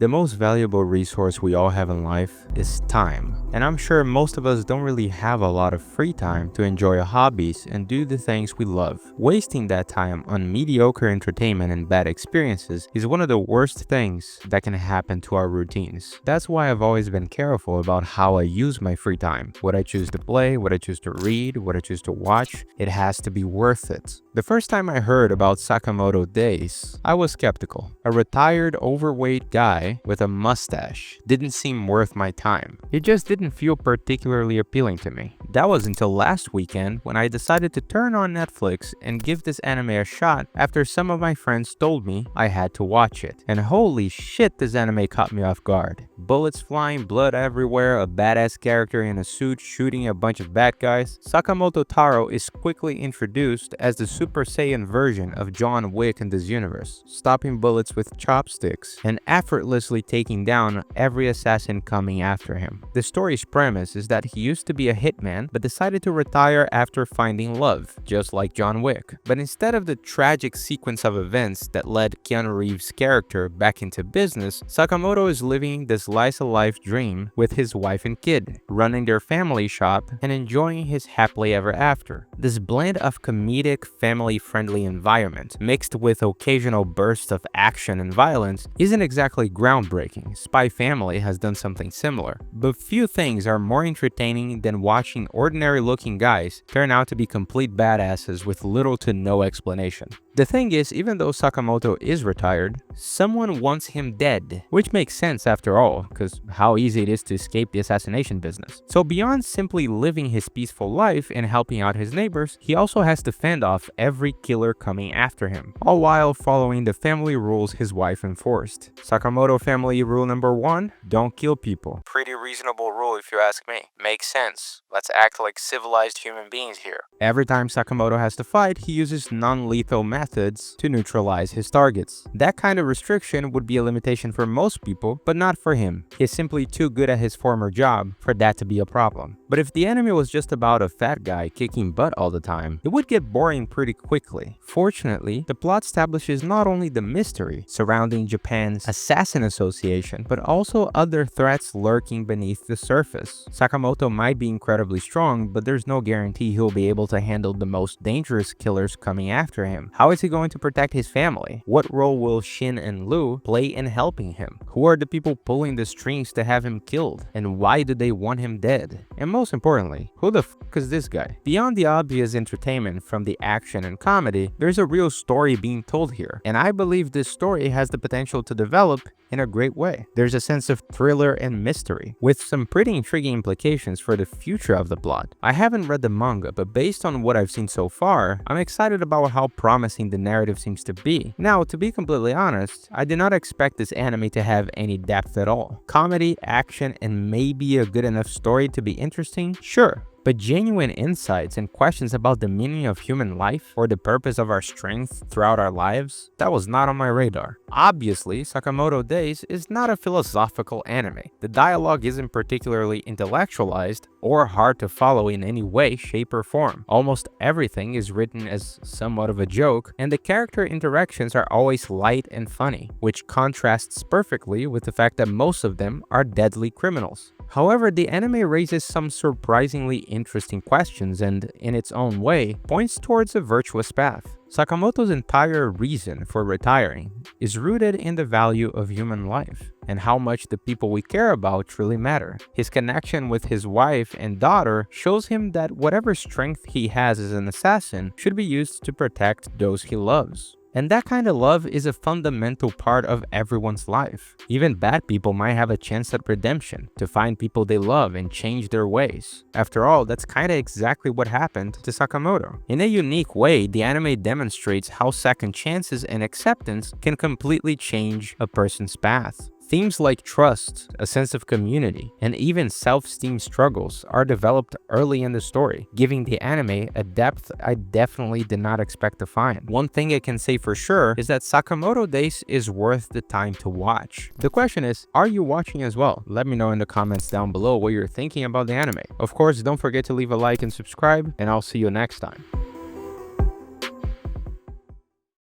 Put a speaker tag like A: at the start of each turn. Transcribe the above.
A: The most valuable resource we all have in life is time. And I'm sure most of us don't really have a lot of free time to enjoy our hobbies and do the things we love. Wasting that time on mediocre entertainment and bad experiences is one of the worst things that can happen to our routines. That's why I've always been careful about how I use my free time. What I choose to play, what I choose to read, what I choose to watch, it has to be worth it. The first time I heard about Sakamoto Days, I was skeptical. A retired overweight guy with a mustache didn't seem worth my time. It just didn't feel particularly appealing to me. That was until last weekend when I decided to turn on Netflix and give this anime a shot after some of my friends told me I had to watch it. And holy shit, this anime caught me off guard. Bullets flying, blood everywhere, a badass character in a suit shooting a bunch of bad guys. Sakamoto Taro is quickly introduced as the Super Saiyan version of John Wick in this universe, stopping bullets with chopsticks and effortlessly taking down every assassin coming after him. The story's premise is that he used to be a hitman but decided to retire after finding love, just like John Wick. But instead of the tragic sequence of events that led Keanu Reeves' character back into business, Sakamoto is living the slice-of-life dream with his wife and kid, running their family shop and enjoying his happily ever after. This blend of comedic, family-friendly environment mixed with occasional bursts of action and violence isn't exactly groundbreaking. Spy Family has done something similar, but few things are more entertaining than watching ordinary-looking guys turn out to be complete badasses with little to no explanation. The thing is, even though Sakamoto is retired, someone wants him dead, which makes sense after all, because how easy it is to escape the assassination business. So beyond simply living his peaceful life and helping out his neighbors, he also has to fend off every killer coming after him, all while following the family rules his wife enforced. Sakamoto family rule number 1, don't kill people. Pretty reasonable rule if you ask me. Makes sense. Let's act like civilized human beings here. Every time Sakamoto has to fight, he uses non-lethal methods to neutralize his targets. That kind of restriction would be a limitation for most people, but not for him. He's simply too good at his former job for that to be a problem. But if the anime was just about a fat guy kicking butt all the time, it would get boring pretty quickly. Fortunately, the plot establishes not only the mystery surrounding Japan's Assassin Association, but also other threats lurking beneath the surface. Sakamoto might be incredibly strong, but there's no guarantee he'll be able to handle the most dangerous killers coming after him. How is he going to protect his family? What role will Shin and Lu play in helping him? Who are the people pulling the strings to have him killed? And why do they want him dead? And most importantly, who the fuck is this guy? Beyond the obvious entertainment from the action and comedy, there's a real story being told here, and I believe this story has the potential to develop in a great way. There's a sense of thriller and mystery, with some pretty intriguing implications for the future of the plot. I haven't read the manga, but based on what I've seen so far, I'm excited about how promising the narrative seems to be. Now, to be completely honest, I did not expect this anime to have any depth at all. Comedy, action, and maybe a good enough story to be interesting? Sure. But genuine insights and questions about the meaning of human life or the purpose of our strength throughout our lives, that was not on my radar. Obviously, Sakamoto Days is not a philosophical anime. The dialogue isn't particularly intellectualized or hard to follow in any way, shape, or form. Almost everything is written as somewhat of a joke, and the character interactions are always light and funny, which contrasts perfectly with the fact that most of them are deadly criminals. However, the anime raises some surprisingly interesting questions and, in its own way, points towards a virtuous path. Sakamoto's entire reason for retiring is rooted in the value of human life and how much the people we care about truly matter. His connection with his wife and daughter shows him that whatever strength he has as an assassin should be used to protect those he loves. And that kind of love is a fundamental part of everyone's life. Even bad people might have a chance at redemption, to find people they love and change their ways. After all, that's kinda exactly what happened to Sakamoto. In a unique way, the anime demonstrates how second chances and acceptance can completely change a person's path. Themes like trust, a sense of community, and even self-esteem struggles are developed early in the story, giving the anime a depth I definitely did not expect to find. One thing I can say for sure is that Sakamoto Days is worth the time to watch. The question is, are you watching as well? Let me know in the comments down below what you're thinking about the anime. Of course, don't forget to leave a like and subscribe, and I'll see you next time.